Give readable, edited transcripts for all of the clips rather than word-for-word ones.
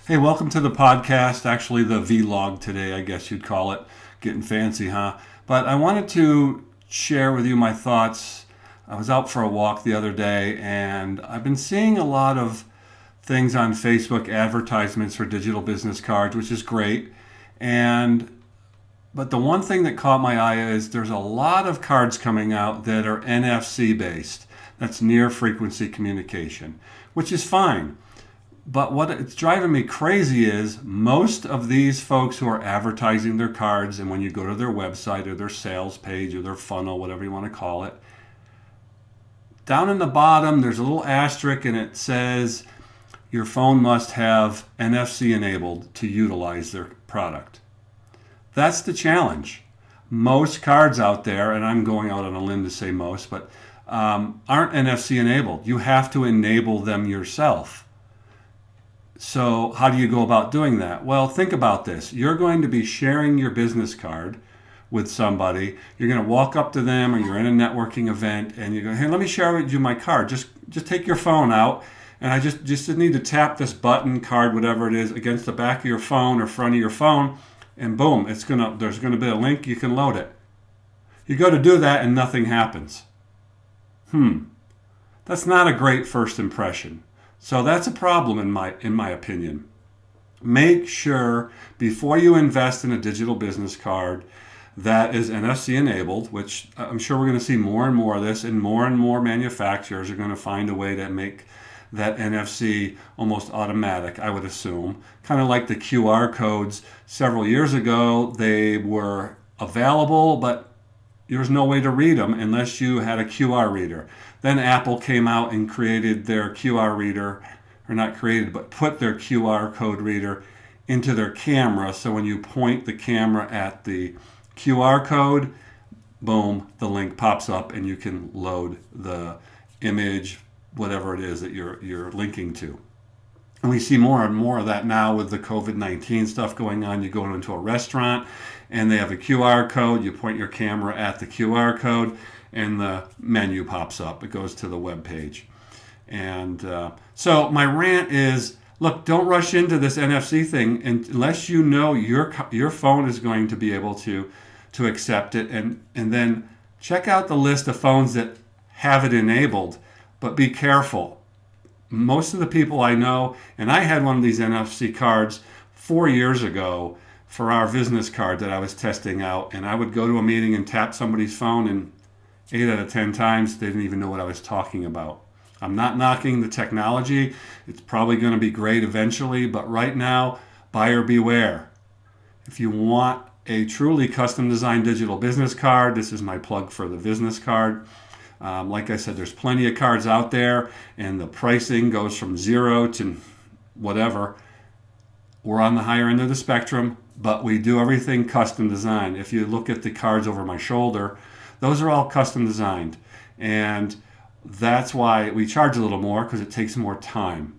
Hey, welcome to the podcast. Actually, the vlog today, I guess you'd call it. Getting fancy, huh? But I wanted to share with you my thoughts. I was out for a walk the other day, and I've been seeing a lot of things on Facebook, advertisements for digital business cards, which is great. And but the one thing that caught my eye is there's a lot of cards coming out that are NFC based. That's near frequency communication, which is fine. But what it's driving me crazy is most of these folks who are advertising their cards, and when you go to their website or their sales page or their funnel, whatever you want to call it, down in the bottom there's a little asterisk and it says your phone must have NFC enabled to utilize their product. That's the challenge. Most cards out there, and I'm going out on a limb to say most, but aren't NFC enabled. You have to enable them yourself. So how do you go about doing that? Well, think about this. You're going to be sharing your business card with somebody. You're going to walk up to them, or you're in a networking event, and you go, "Hey, let me share with you my card. Just take your phone out, and I just need to tap this button, card, whatever it is, against the back of your phone or front of your phone, and boom, there's gonna be a link. You can load it." You go to do that, and nothing happens. That's not a great first impression. So that's a problem in my opinion. Make sure before you invest in a digital business card that is NFC enabled, which I'm sure we're going to see more and more of this, and more manufacturers are going to find a way to make that NFC almost automatic, I would assume. Kind of like the QR codes several years ago, they were available, but there was no way to read them unless you had a QR reader. Then Apple came out and created their QR reader, or not created, but put their QR code reader into their camera. So when you point the camera at the QR code, boom, the link pops up and you can load the image, whatever it is that you're linking to. And we see more and more of that now with the COVID-19 stuff going on. You go into a restaurant and they have a QR code. You point your camera at the QR code and the menu pops up. It goes to the web page. And so my rant is, look, don't rush into this NFC thing unless you know your phone is going to be able to accept it. And then check out the list of phones that have it enabled. But be careful. Most of the people I know, and I had one of these NFC cards 4 years ago for our business card that I was testing out, and I would go to a meeting and tap somebody's phone, and 8 out of 10 times they didn't even know what I was talking about. I'm not knocking the technology. It's probably going to be great eventually, but right now, buyer beware. If you want a truly custom designed digital business card, this is my plug for the business card. Like I said, there's plenty of cards out there, and the pricing goes from zero to whatever. We're on the higher end of the spectrum, but we do everything custom designed. If you look at the cards over my shoulder, those are all custom designed. And that's why we charge a little more, because it takes more time.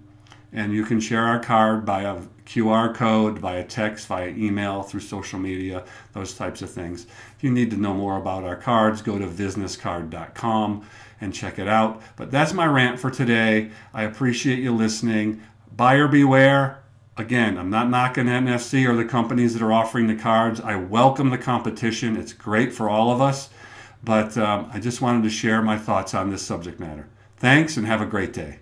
And you can share our card by a QR code, via text, via email, through social media, those types of things. If you need to know more about our cards, go to businesscard.com and check it out. But that's my rant for today. I appreciate you listening. Buyer beware. Again, I'm not knocking NFC or the companies that are offering the cards. I welcome the competition. It's great for all of us. But I just wanted to share my thoughts on this subject matter. Thanks, and have a great day.